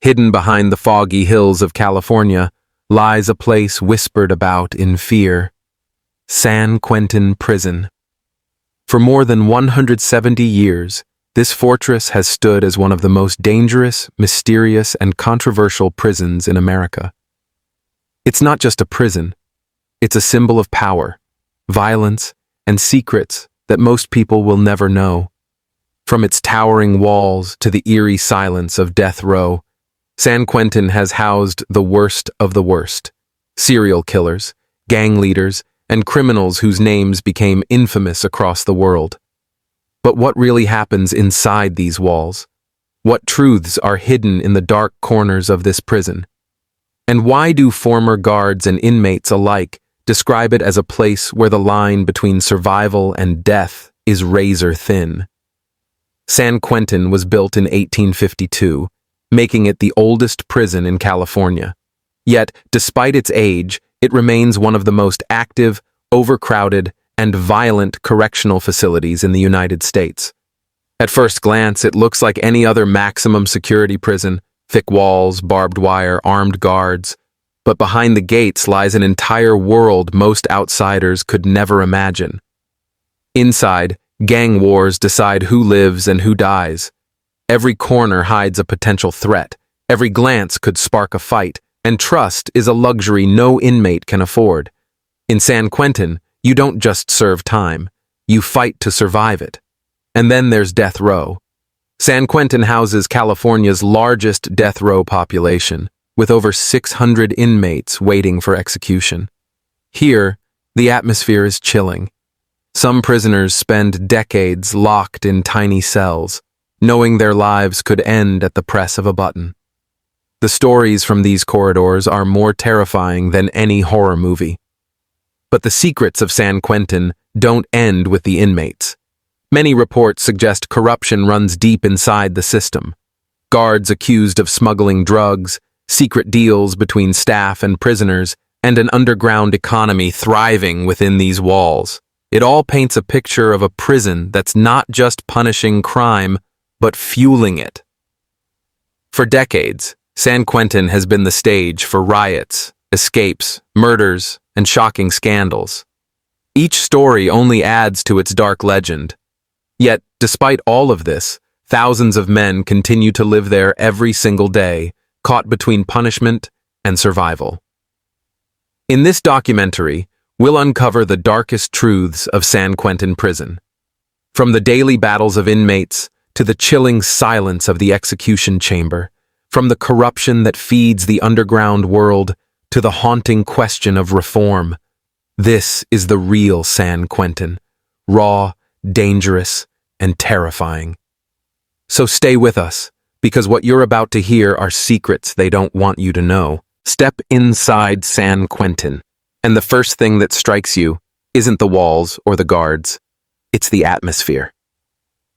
Hidden behind the foggy hills of California lies a place whispered about in fear: San Quentin Prison. For more than 170 years, this fortress has stood as one of the most dangerous, mysterious, and controversial prisons in America. It's not just a prison. It's a symbol of power, violence, and secrets that most people will never know. From its towering walls to the eerie silence of death row, San Quentin has housed the worst of the worst: serial killers, gang leaders, and criminals whose names became infamous across the world. But what really happens inside these walls? What truths are hidden in the dark corners of this prison? And why do former guards and inmates alike describe it as a place where the line between survival and death is razor thin? San Quentin was built in 1852, making it the oldest prison in California. Yet, despite its age, it remains one of the most active, overcrowded, and violent correctional facilities in the United States. At first glance, it looks like any other maximum security prison: thick walls, barbed wire, armed guards. But behind the gates lies an entire world most outsiders could never imagine. Inside, gang wars decide who lives and who dies. Every corner hides a potential threat. Every glance could spark a fight, and trust is a luxury no inmate can afford. In San Quentin, you don't just serve time, you fight to survive it. And then there's death row. San Quentin houses California's largest death row population, with over 600 inmates waiting for execution. Here, the atmosphere is chilling. Some prisoners spend decades locked in tiny cells, knowing their lives could end at the press of a button. The stories from these corridors are more terrifying than any horror movie. But the secrets of San Quentin don't end with the inmates. Many reports suggest corruption runs deep inside the system. Guards accused of smuggling drugs, secret deals between staff and prisoners, and an underground economy thriving within these walls. It all paints a picture of a prison that's not just punishing crime, but fueling it. For decades, San Quentin has been the stage for riots, escapes, murders, and shocking scandals. Each story only adds to its dark legend. Yet, despite all of this, thousands of men continue to live there every single day, caught between punishment and survival. In this documentary, we'll uncover the darkest truths of San Quentin Prison. From the daily battles of inmates to the chilling silence of the execution chamber, from the corruption that feeds the underground world to the haunting question of reform. This is the real San Quentin, raw, dangerous, and terrifying. So stay with us, because what you're about to hear are secrets they don't want you to know. Step inside San Quentin, and the first thing that strikes you isn't the walls or the guards. It's the atmosphere.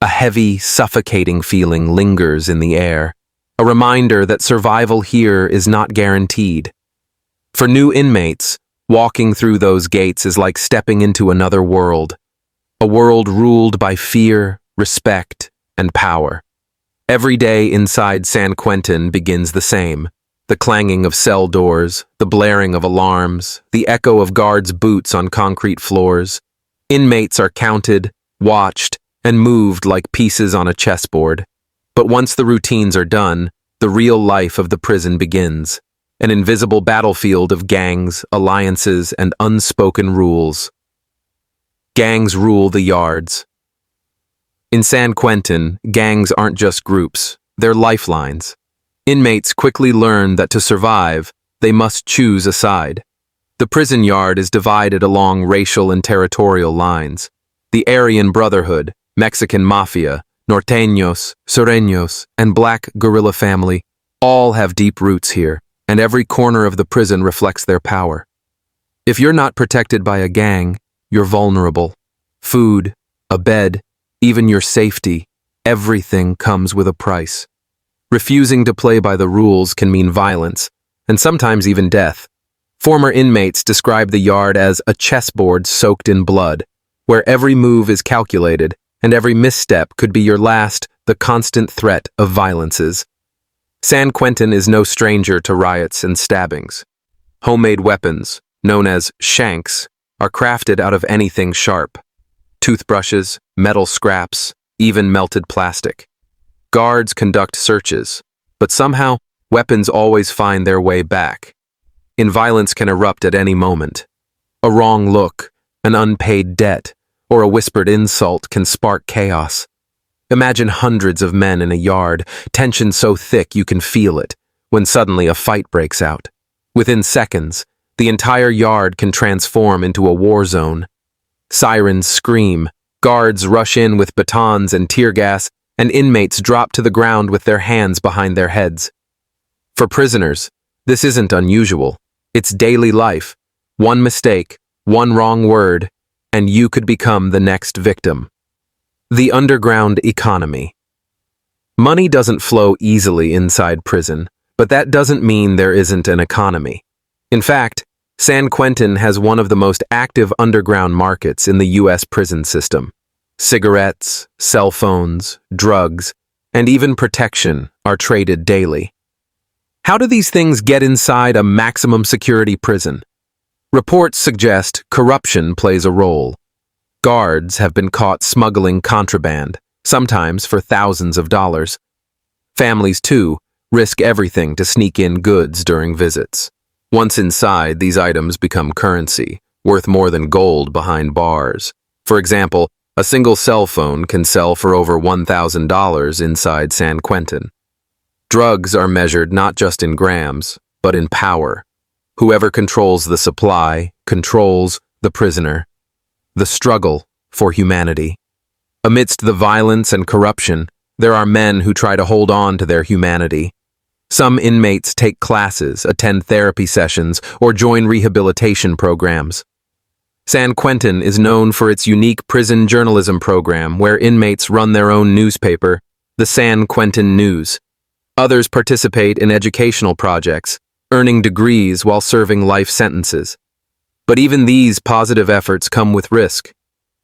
A heavy, suffocating feeling lingers in the air, a reminder that survival here is not guaranteed. For new inmates, walking through those gates is like stepping into another world, a world ruled by fear, respect, and power. Every day inside San Quentin begins the same: the clanging of cell doors, the blaring of alarms, the echo of guards' boots on concrete floors. Inmates are counted, watched, and moved like pieces on a chessboard. But once the routines are done, the real life of the prison begins. An invisible battlefield of gangs, alliances, and unspoken rules. Gangs rule the yards. In San Quentin, gangs aren't just groups, they're lifelines. Inmates quickly learn that to survive, they must choose a side. The prison yard is divided along racial and territorial lines. The Aryan Brotherhood, Mexican Mafia, Norteños, Sureños, and Black Guerrilla Family all have deep roots here, and every corner of the prison reflects their power. If you're not protected by a gang, you're vulnerable. Food, a bed, even your safety, everything comes with a price. Refusing to play by the rules can mean violence, and sometimes even death. Former inmates describe the yard as a chessboard soaked in blood, where every move is calculated, and every misstep could be your last, the constant threat of violences. San Quentin is no stranger to riots and stabbings. Homemade weapons, known as shanks, are crafted out of anything sharp. Toothbrushes, metal scraps, even melted plastic. Guards conduct searches, but somehow, weapons always find their way back. Violence can erupt at any moment. A wrong look, an unpaid debt, or a whispered insult can spark chaos. Imagine hundreds of men in a yard, tension so thick you can feel it, when suddenly a fight breaks out. Within seconds, the entire yard can transform into a war zone. Sirens scream, guards rush in with batons and tear gas, and inmates drop to the ground with their hands behind their heads. For prisoners, this isn't unusual. It's daily life. One mistake, one wrong word, and you could become the next victim. The underground economy. Money doesn't flow easily inside prison, but that doesn't mean there isn't an economy. In fact, San Quentin has one of the most active underground markets in the U.S. prison system. Cigarettes, cell phones, drugs, and even protection are traded daily. How do these things get inside a maximum security prison? Reports suggest corruption plays a role. Guards have been caught smuggling contraband, sometimes for thousands of dollars. Families, too, risk everything to sneak in goods during visits. Once inside, these items become currency, worth more than gold behind bars. For example, a single cell phone can sell for over $1,000 inside San Quentin. Drugs are measured not just in grams, but in power. Whoever controls the supply controls the prisoner. The struggle for humanity. Amidst the violence and corruption, there are men who try to hold on to their humanity. Some inmates take classes, attend therapy sessions, or join rehabilitation programs. San Quentin is known for its unique prison journalism program where inmates run their own newspaper, the San Quentin News. Others participate in educational projects, earning degrees while serving life sentences. But even these positive efforts come with risk.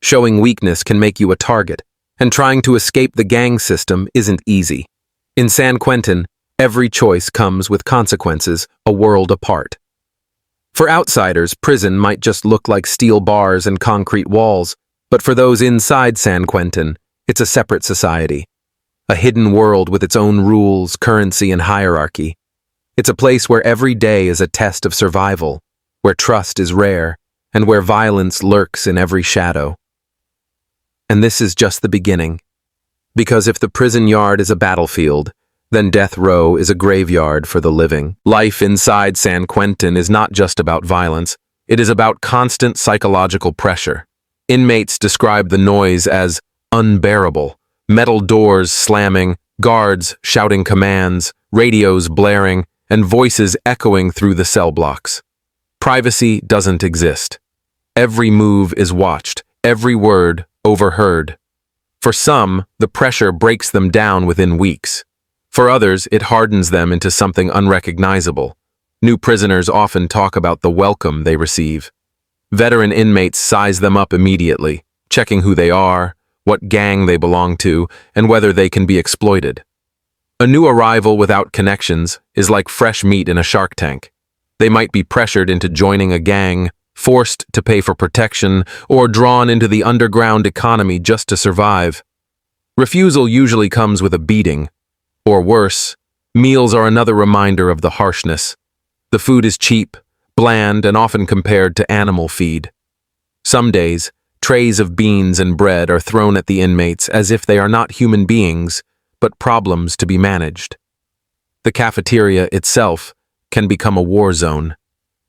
Showing weakness can make you a target, and trying to escape the gang system isn't easy. In San Quentin, every choice comes with consequences a world apart. For outsiders, prison might just look like steel bars and concrete walls, but for those inside San Quentin, it's a separate society. A hidden world with its own rules, currency, and hierarchy. It's a place where every day is a test of survival, where trust is rare, and where violence lurks in every shadow. And this is just the beginning. Because if the prison yard is a battlefield, then death row is a graveyard for the living. Life inside San Quentin is not just about violence, it is about constant psychological pressure. Inmates describe the noise as unbearable. Metal doors slamming, guards shouting commands, radios blaring, and voices echoing through the cell blocks. Privacy doesn't exist. Every move is watched, every word overheard. For some, the pressure breaks them down within weeks. For others, it hardens them into something unrecognizable. New prisoners often talk about the welcome they receive. Veteran inmates size them up immediately, checking who they are, what gang they belong to, and whether they can be exploited. A new arrival without connections is like fresh meat in a shark tank. They might be pressured into joining a gang, forced to pay for protection, or drawn into the underground economy just to survive. Refusal usually comes with a beating. Or worse, meals are another reminder of the harshness. The food is cheap, bland, and often compared to animal feed. Some days, trays of beans and bread are thrown at the inmates as if they are not human beings, but problems to be managed. The cafeteria itself can become a war zone.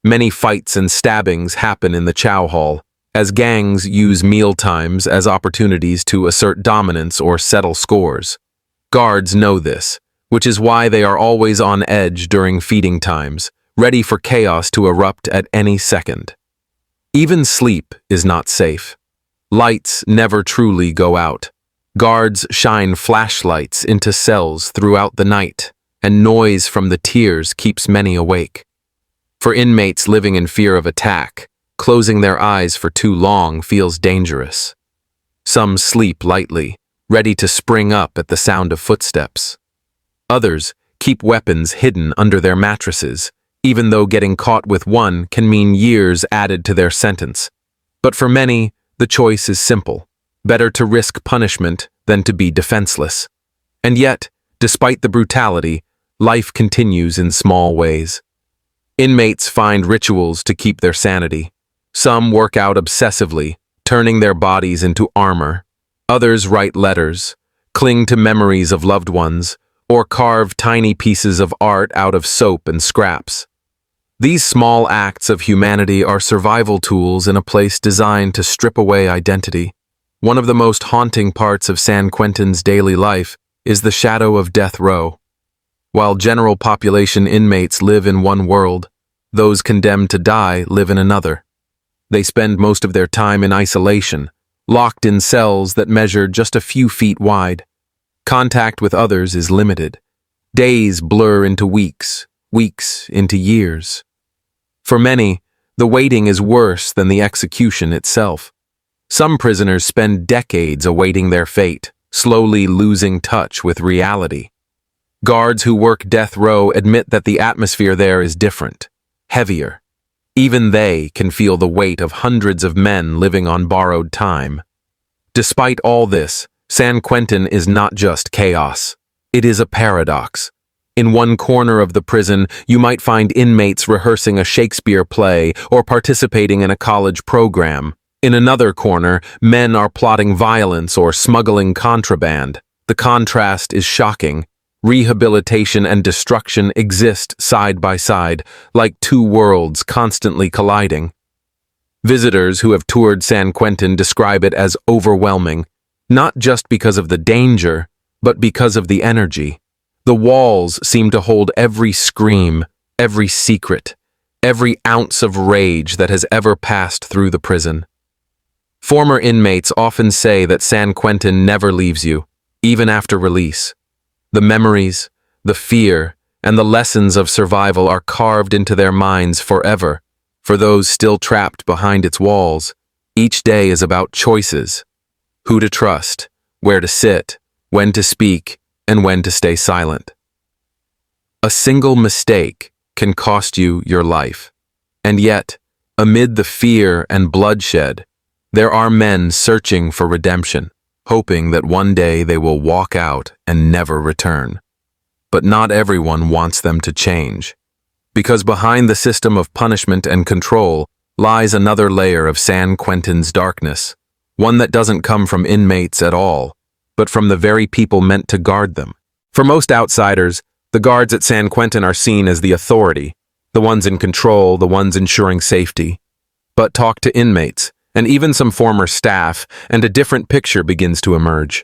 Many fights and stabbings happen in the chow hall, as gangs use meal times as opportunities to assert dominance or settle scores. Guards know this, which is why they are always on edge during feeding times, ready for chaos to erupt at any second. Even sleep is not safe. Lights never truly go out. Guards shine flashlights into cells throughout the night, and noise from the tiers keeps many awake. For inmates living in fear of attack, closing their eyes for too long feels dangerous. Some sleep lightly, ready to spring up at the sound of footsteps. Others keep weapons hidden under their mattresses, even though getting caught with one can mean years added to their sentence. But for many, the choice is simple. Better to risk punishment than to be defenseless. And yet, despite the brutality, life continues in small ways. Inmates find rituals to keep their sanity. Some work out obsessively, turning their bodies into armor. Others write letters, cling to memories of loved ones, or carve tiny pieces of art out of soap and scraps. These small acts of humanity are survival tools in a place designed to strip away identity. One of the most haunting parts of San Quentin's daily life is the shadow of death row. While general population inmates live in one world, those condemned to die live in another. They spend most of their time in isolation, locked in cells that measure just a few feet wide. Contact with others is limited. Days blur into weeks, weeks into years. For many, the waiting is worse than the execution itself. Some prisoners spend decades awaiting their fate, slowly losing touch with reality. Guards who work death row admit that the atmosphere there is different, heavier. Even they can feel the weight of hundreds of men living on borrowed time. Despite all this, San Quentin is not just chaos. It is a paradox. In one corner of the prison, you might find inmates rehearsing a Shakespeare play or participating in a college program. In another corner, men are plotting violence or smuggling contraband. The contrast is shocking. Rehabilitation and destruction exist side by side, like two worlds constantly colliding. Visitors who have toured San Quentin describe it as overwhelming, not just because of the danger, but because of the energy. The walls seem to hold every scream, every secret, every ounce of rage that has ever passed through the prison. Former inmates often say that San Quentin never leaves you, even after release. The memories, the fear, and the lessons of survival are carved into their minds forever. For those still trapped behind its walls, each day is about choices. Who to trust, where to sit, when to speak, and when to stay silent. A single mistake can cost you your life. And yet, amid the fear and bloodshed, there are men searching for redemption, hoping that one day they will walk out and never return. But not everyone wants them to change. Because behind the system of punishment and control lies another layer of San Quentin's darkness, one that doesn't come from inmates at all, but from the very people meant to guard them. For most outsiders, the guards at San Quentin are seen as the authority, the ones in control, the ones ensuring safety. But talk to inmates, and even some former staff, and a different picture begins to emerge.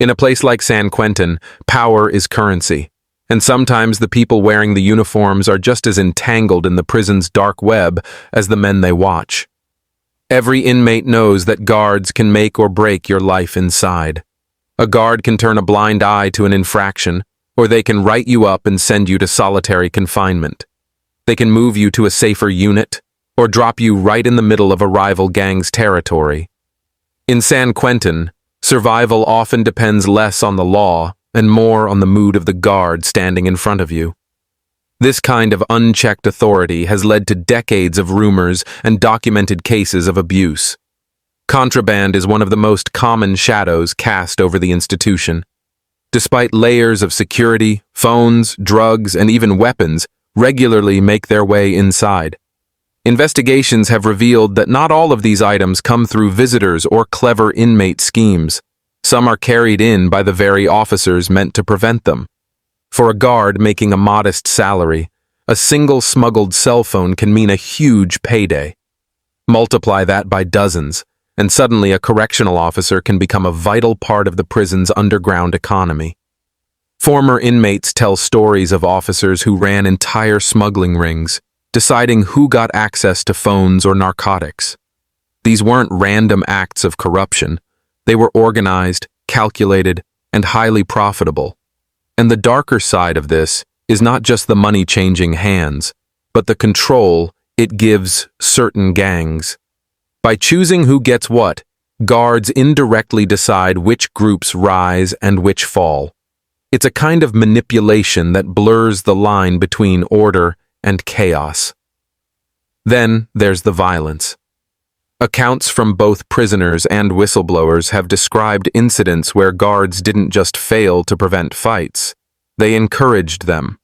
In a place like San Quentin, power is currency, and sometimes the people wearing the uniforms are just as entangled in the prison's dark web as the men they watch. Every inmate knows that guards can make or break your life inside. A guard can turn a blind eye to an infraction, or they can write you up and send you to solitary confinement. They can move you to a safer unit, or drop you right in the middle of a rival gang's territory. In San Quentin, survival often depends less on the law and more on the mood of the guard standing in front of you. This kind of unchecked authority has led to decades of rumors and documented cases of abuse. Contraband is one of the most common shadows cast over the institution. Despite layers of security, phones, drugs, and even weapons regularly make their way inside. Investigations have revealed that not all of these items come through visitors or clever inmate schemes. Some are carried in by the very officers meant to prevent them. For a guard making a modest salary, a single smuggled cell phone can mean a huge payday. Multiply that by dozens, and suddenly a correctional officer can become a vital part of the prison's underground economy. Former inmates tell stories of officers who ran entire smuggling rings, deciding who got access to phones or narcotics. These weren't random acts of corruption. They were organized, calculated, and highly profitable. And the darker side of this is not just the money changing hands, but the control it gives certain gangs. By choosing who gets what, guards indirectly decide which groups rise and which fall. It's a kind of manipulation that blurs the line between order and chaos. Then there's the violence. Accounts from both prisoners and whistleblowers have described incidents where guards didn't just fail to prevent fights, they encouraged them.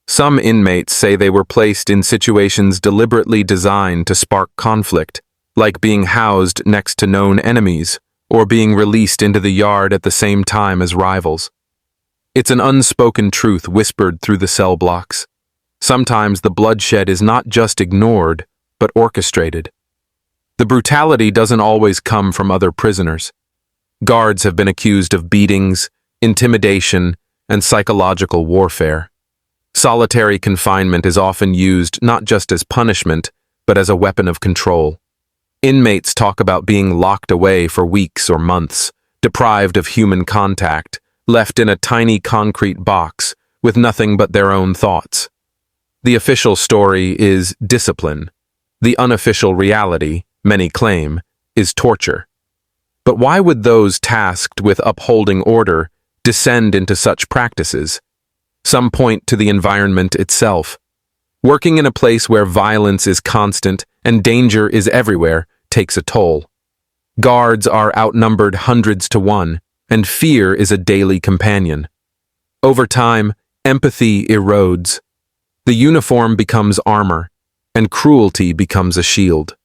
Some inmates say they were placed in situations deliberately designed to spark conflict, like being housed next to known enemies or being released into the yard at the same time as rivals. It's an unspoken truth whispered through the cell blocks. Sometimes the bloodshed is not just ignored, but orchestrated. The brutality doesn't always come from other prisoners. Guards have been accused of beatings, intimidation, and psychological warfare. Solitary confinement is often used not just as punishment, but as a weapon of control. Inmates talk about being locked away for weeks or months, deprived of human contact, left in a tiny concrete box with nothing but their own thoughts. The official story is discipline. The unofficial reality, many claim, is torture. But why would those tasked with upholding order descend into such practices? Some point to the environment itself. Working in a place where violence is constant and danger is everywhere takes a toll. Guards are outnumbered hundreds to one, and fear is a daily companion. Over time, empathy erodes. The uniform becomes armor, and cruelty becomes a shield.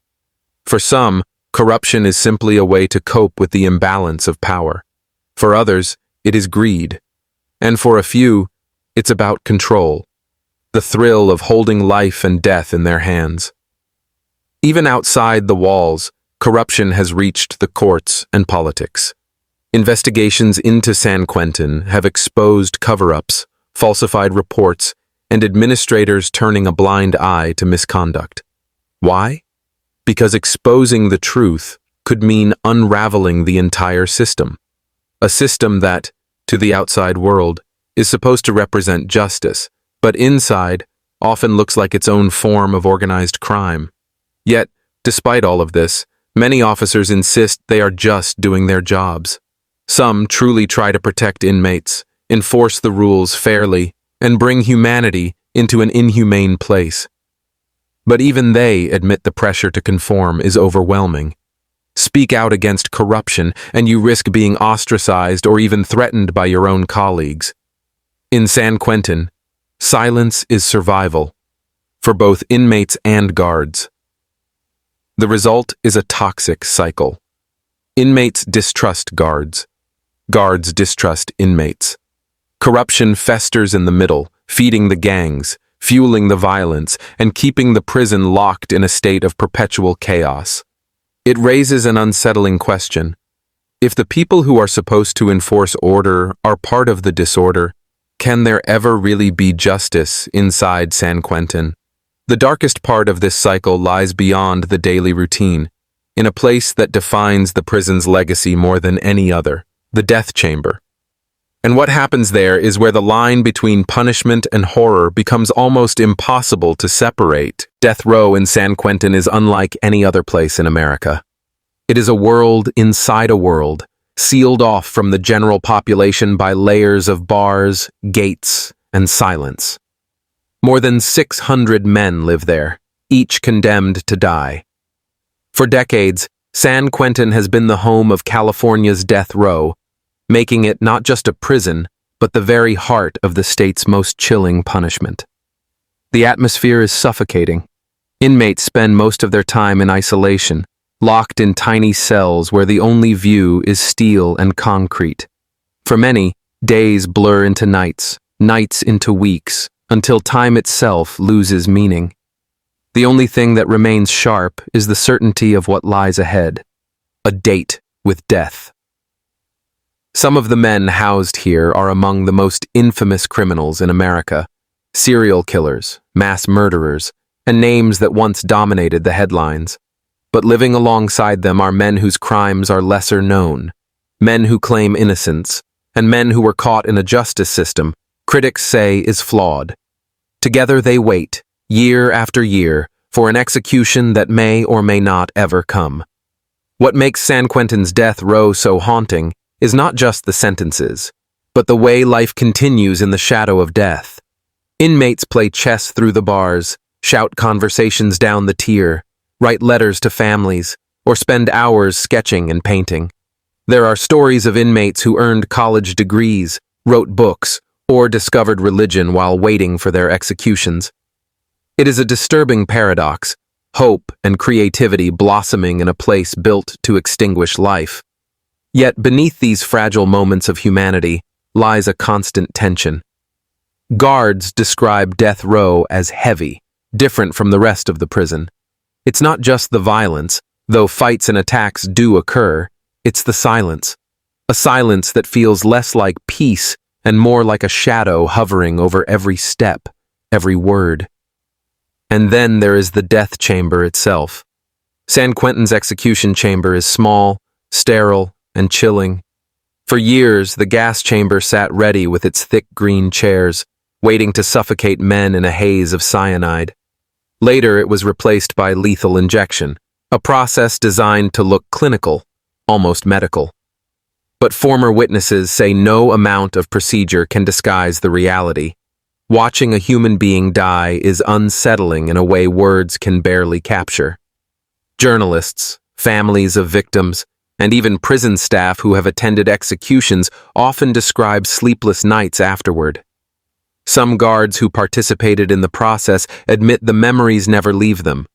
For some, corruption is simply a way to cope with the imbalance of power. For others, it is greed. And for a few, it's about control, the thrill of holding life and death in their hands. Even outside the walls, corruption has reached the courts and politics. Investigations into San Quentin have exposed cover-ups, falsified reports, and administrators turning a blind eye to misconduct. Why? Because exposing the truth could mean unraveling the entire system. A system that, to the outside world, is supposed to represent justice, but inside often looks like its own form of organized crime. Yet, despite all of this, many officers insist they are just doing their jobs. Some truly try to protect inmates, enforce the rules fairly, and bring humanity into an inhumane place. But even they admit the pressure to conform is overwhelming. Speak out against corruption, and you risk being ostracized or even threatened by your own colleagues. In San Quentin, silence is survival, for both inmates and guards. The result is a toxic cycle. Inmates distrust guards. Guards distrust inmates. Corruption festers in the middle, feeding the gangs, fueling the violence, and keeping the prison locked in a state of perpetual chaos. It raises an unsettling question. If the people who are supposed to enforce order are part of the disorder, can there ever really be justice inside San Quentin? The darkest part of this cycle lies beyond the daily routine, in a place that defines the prison's legacy more than any other, the death chamber. And what happens there is where the line between punishment and horror becomes almost impossible to separate. Death row in San Quentin is unlike any other place in America. It is a world inside a world, sealed off from the general population by layers of bars, gates, and silence. More than 600 men live there, each condemned to die. For decades, San Quentin has been the home of California's death row, making it not just a prison, but the very heart of the state's most chilling punishment. The atmosphere is suffocating. Inmates spend most of their time in isolation, locked in tiny cells where the only view is steel and concrete. For many, days blur into nights, nights into weeks, until time itself loses meaning. The only thing that remains sharp is the certainty of what lies ahead, a date with death. Some of the men housed here are among the most infamous criminals in America, serial killers, mass murderers, and names that once dominated the headlines. But living alongside them are men whose crimes are lesser known, men who claim innocence, and men who were caught in a justice system critics say is flawed. Together they wait, year after year, for an execution that may or may not ever come. What makes San Quentin's death row so haunting is not just the sentences. but the way life continues in the shadow of death. Inmates play chess through the bars, shout conversations down the tier, write letters to families, or spend hours sketching and painting. There are stories of inmates who earned college degrees, wrote books, or discovered religion while waiting for their executions. It is a disturbing paradox, hope and creativity blossoming in a place built to extinguish life. Yet beneath these fragile moments of humanity lies a constant tension. Guards describe death row as heavy, different from the rest of the prison. It's not just the violence, though fights and attacks do occur, it's the silence. A silence that feels less like peace and more like a shadow hovering over every step, every word. And then there is the death chamber itself. San Quentin's execution chamber is small, sterile, and chilling. For years, the gas chamber sat ready with its thick green chairs, waiting to suffocate men in a haze of cyanide. Later, it was replaced by lethal injection, a process designed to look clinical, almost medical. But former witnesses say no amount of procedure can disguise the reality. Watching a human being die is unsettling in a way words can barely capture. Journalists, families of victims, and even prison staff who have attended executions often describe sleepless nights afterward. Some guards who participated in the process admit the memories never leave them.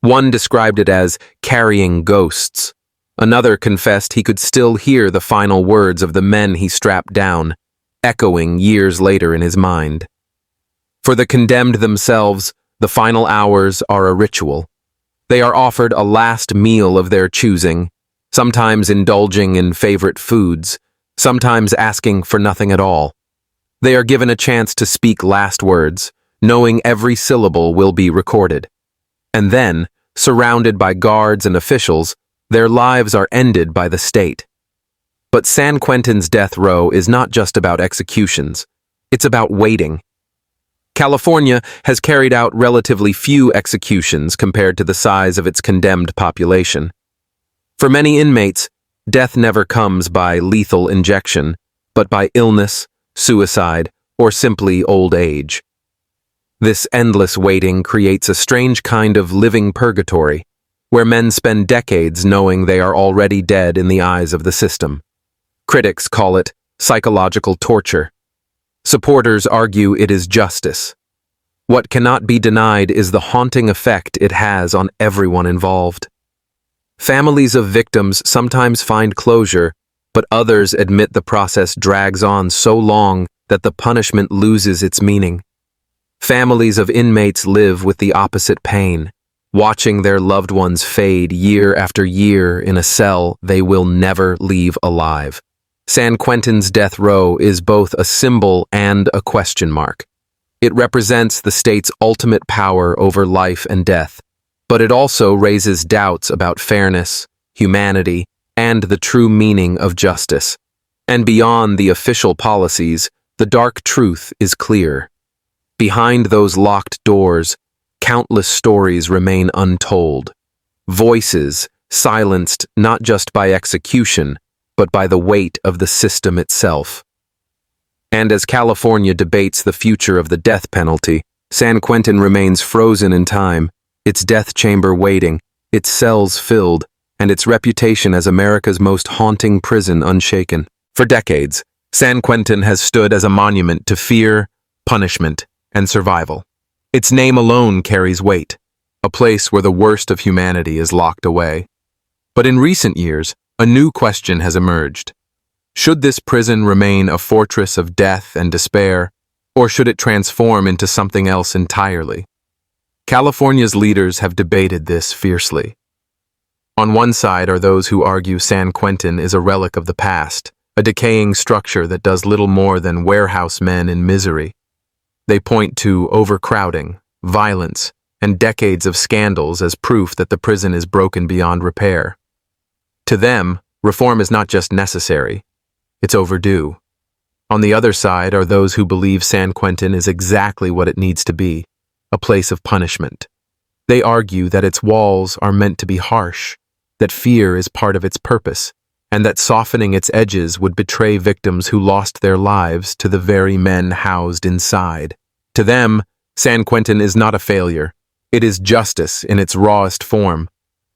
One described it as carrying ghosts. Another confessed he could still hear the final words of the men he strapped down, echoing years later in his mind. For the condemned themselves, the final hours are a ritual. They are offered a last meal of their choosing, sometimes indulging in favorite foods, sometimes asking for nothing at all. They are given a chance to speak last words, knowing every syllable will be recorded. And then, surrounded by guards and officials, their lives are ended by the state. But San Quentin's death row is not just about executions. It's about waiting. California has carried out relatively few executions compared to the size of its condemned population. For many inmates, death never comes by lethal injection, but by illness, suicide, or simply old age. This endless waiting creates a strange kind of living purgatory, where men spend decades knowing they are already dead in the eyes of the system. Critics call it psychological torture. Supporters argue it is justice. What cannot be denied is the haunting effect it has on everyone involved. Families of victims sometimes find closure, but others admit the process drags on so long that the punishment loses its meaning. Families of inmates live with the opposite pain, watching their loved ones fade year after year in a cell they will never leave alive. San Quentin's death row is both a symbol and a question mark. It represents the state's ultimate power over life and death, but it also raises doubts about fairness, humanity, and the true meaning of justice. And beyond the official policies, the dark truth is clear. Behind those locked doors, countless stories remain untold. Voices silenced not just by execution, but by the weight of the system itself. And as California debates the future of the death penalty, San Quentin remains frozen in time, its death chamber waiting, its cells filled, and its reputation as America's most haunting prison unshaken. For decades, San Quentin has stood as a monument to fear, punishment, and survival. Its name alone carries weight, a place where the worst of humanity is locked away. But in recent years, a new question has emerged. Should this prison remain a fortress of death and despair, or should it transform into something else entirely? California's leaders have debated this fiercely. On one side are those who argue San Quentin is a relic of the past, a decaying structure that does little more than warehouse men in misery. They point to overcrowding, violence, and decades of scandals as proof that the prison is broken beyond repair. To them, reform is not just necessary, it's overdue. On the other side are those who believe San Quentin is exactly what it needs to be, a place of punishment. They argue that its walls are meant to be harsh, that fear is part of its purpose, and that softening its edges would betray victims who lost their lives to the very men housed inside. To them, San Quentin is not a failure. It is justice in its rawest form.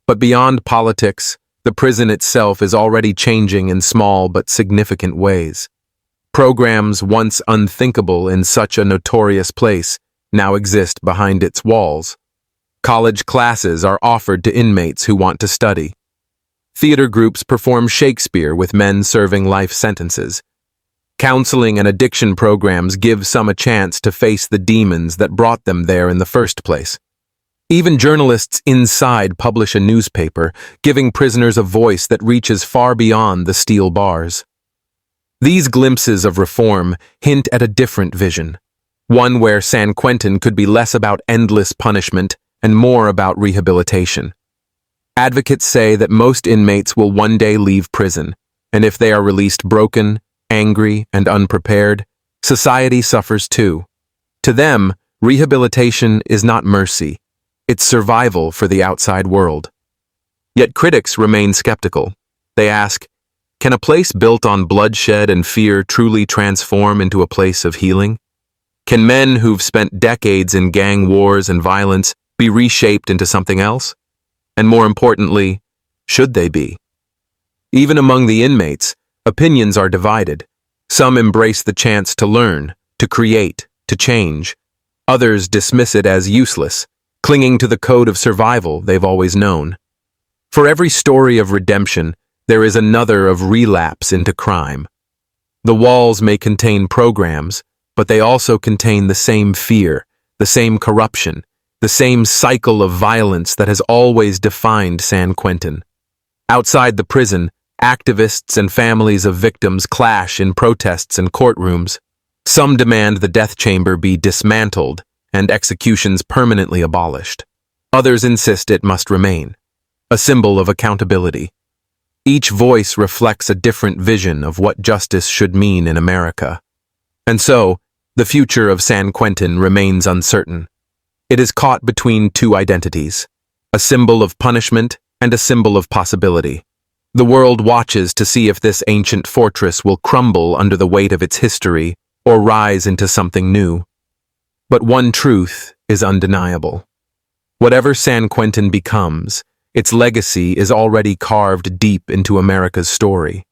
But beyond politics, the prison itself is already changing in small but significant ways. Programs once unthinkable in such a notorious place now exist behind its walls. College classes are offered to inmates who want to study. Theater groups perform Shakespeare with men serving life sentences. Counseling and addiction programs give some a chance to face the demons that brought them there in the first place. Even journalists inside publish a newspaper, giving prisoners a voice that reaches far beyond the steel bars. These glimpses of reform hint at a different vision, one where San Quentin could be less about endless punishment and more about rehabilitation. Advocates say that most inmates will one day leave prison, and if they are released broken, angry, and unprepared, society suffers too. To them, rehabilitation is not mercy. It's survival for the outside world. Yet critics remain skeptical. They ask, can a place built on bloodshed and fear truly transform into a place of healing? Can men who've spent decades in gang wars and violence be reshaped into something else? And more importantly, should they be? Even among the inmates, opinions are divided. Some embrace the chance to learn, to create, to change. Others dismiss it as useless, clinging to the code of survival they've always known. For every story of redemption, there is another of relapse into crime. The walls may contain programs, but they also contain the same fear, the same corruption, the same cycle of violence that has always defined San Quentin. Outside the prison, activists and families of victims clash in protests and courtrooms. Some demand the death chamber be dismantled and executions permanently abolished. Others insist it must remain, a symbol of accountability. Each voice reflects a different vision of what justice should mean in America. And so, the future of San Quentin remains uncertain. It is caught between two identities, a symbol of punishment and a symbol of possibility. The world watches to see if this ancient fortress will crumble under the weight of its history or rise into something new. But one truth is undeniable. Whatever San Quentin becomes, its legacy is already carved deep into America's story.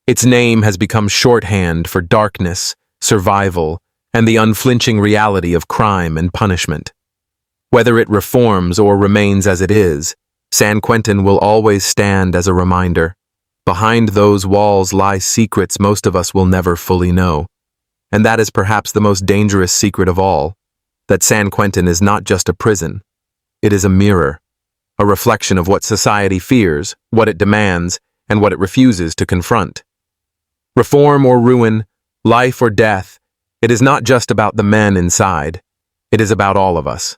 Its name has become shorthand for darkness, survival, and the unflinching reality of crime and punishment. Whether it reforms or remains as it is, San Quentin will always stand as a reminder. Behind those walls lie secrets most of us will never fully know. And that is perhaps the most dangerous secret of all, that San Quentin is not just a prison. It is a mirror, a reflection of what society fears, what it demands, and what it refuses to confront. Reform or ruin, life or death, it is not just about the men inside. It is about all of us.